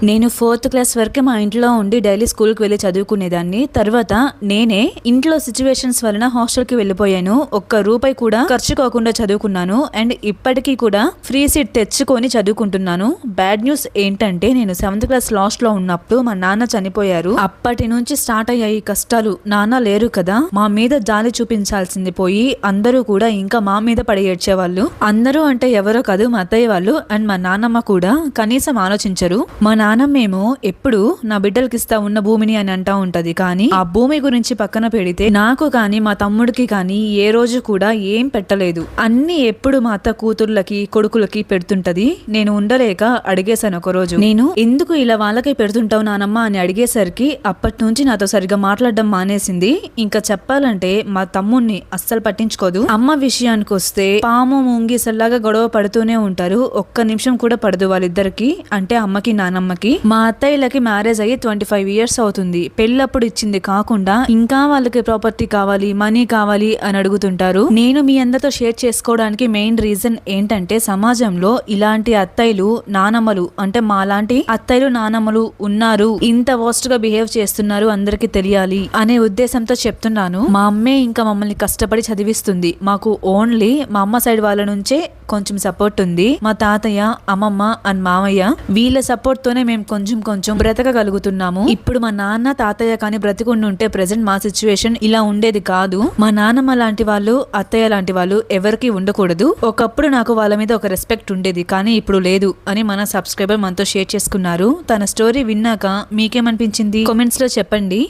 నేను 4th class వరకే మా ఇంట్లో ఉండి డైలీ స్కూల్కి వెళ్ళి చదువుకునేదాన్ని. తర్వాత నేనే ఇంట్లో సిచ్యువేషన్స్ వలన హాస్టల్కి వెళ్ళిపోయాను. ఒక్క రూపాయి కూడా ఖర్చు కాకుండా చదువుకున్నాను. అండ్ ఇప్పటికీ కూడా ఫ్రీ సీట్ తెచ్చుకొని చదువుకుంటున్నాను. బ్యాడ్ న్యూస్ ఏంటంటే నేను 7th క్లాస్ లాస్ట్ లో ఉన్నప్పుడు మా నాన్న చనిపోయారు. అప్పటి నుంచి స్టార్ట్ అయ్యాయి కష్టాలు. నాన్న లేరు కదా, మా మీద జాలి చూపించాల్సింది పోయి అందరూ కూడా ఇంకా మా మీద పడి ఏడ్చేవాళ్ళు. అందరూ అంటే ఎవరో కాదు, మా అత్తయ్య వాళ్ళు అండ్ మా నాన్నమ్మ కూడా కనీసం ఆలోచించరు. మా నాన్నమ్మేమో ఎప్పుడు నా బిడ్డలకి ఇస్తా ఉన్న భూమిని అని అంటా ఉంటది. కానీ ఆ భూమి గురించి పక్కన పెడితే నాకు కానీ మా తమ్ముడికి కానీ ఏ రోజు కూడా ఏం పెట్టలేదు. అన్ని ఎప్పుడు మా అత్త కూతుర్లకి కొడుకులకి పెడుతుంటది. నేను ఉండలేక అడిగేశాను ఒక రోజు, నేను ఎందుకు ఇలా వాళ్ళకి పెడుతుంటావు నానమ్మ అని అడిగేసరికి అప్పటి నుంచి నాతో సరిగా మాట్లాడడం మానేసింది. ఇంకా చెప్పాలంటే మా తమ్ముడిని అస్సలు పట్టించుకోదు. అమ్మ విషయానికి వస్తే పాము ముంగిసల్లాగా గొడవ పడుతూనే ఉంటారు. ఒక్క నిమిషం కూడా పడదు వాళ్ళిద్దరికి, అంటే అమ్మకి నానమ్మకి. మా అత్తయ్యలకి మ్యారేజ్ అయ్యి 25 ఇయర్స్ అవుతుంది. పెళ్ళప్పుడు ఇచ్చింది కాకుండా ఇంకా వాళ్ళకి ప్రాపర్టీ కావాలి, మనీ కావాలి అని అడుగుతుంటారు. నేను మీ అందరితో షేర్ చేసుకోవడానికి మెయిన్ రీజన్ ఏంటంటే సమాజంలో ఇలాంటి అత్తయ్యలు నానమ్మలు, అంటే మాలాంటి అత్తయ్యలు నానమ్మలు ఉన్నారు, ఇంత వర్స్ట్ గా బిహేవ్ చేస్తున్నారు అందరికి తెలియాలి అనే ఉద్దేశంతో చెప్తున్నాను. మా అమ్మే ఇంకా మమ్మల్ని కష్టపడి చదివిస్తుంది. మాకు ఓన్లీ మా అమ్మ సైడ్ వాళ్ళ నుంచే కొంచెం సపోర్ట్ ఉంది. మా తాతయ్య, అమ్మమ్మ అండ్ మామయ్య వీళ్ళ సపోర్ట్ తోనే మేము కొంచెం బ్రతకగలుగుతున్నాము. ఇప్పుడు మా నాన్న తాతయ్య కానీ బ్రతికుండి ఉంటే ప్రెసెంట్ మా సిచ్యువేషన్ ఇలా ఉండేది కాదు. మా నాన్నమ్మ లాంటి వాళ్ళు, అత్తయ్య లాంటి వాళ్ళు ఎవరికి ఉండకూడదు. ఒకప్పుడు నాకు వాళ్ళ మీద ఒక రెస్పెక్ట్ ఉండేది, కానీ ఇప్పుడు లేదు అని మన సబ్స్క్రైబర్ మనతో షేర్ చేసుకున్నారు. తన స్టోరీ విన్నాక మీకేమనిపించింది కామెంట్స్ లో చెప్పండి.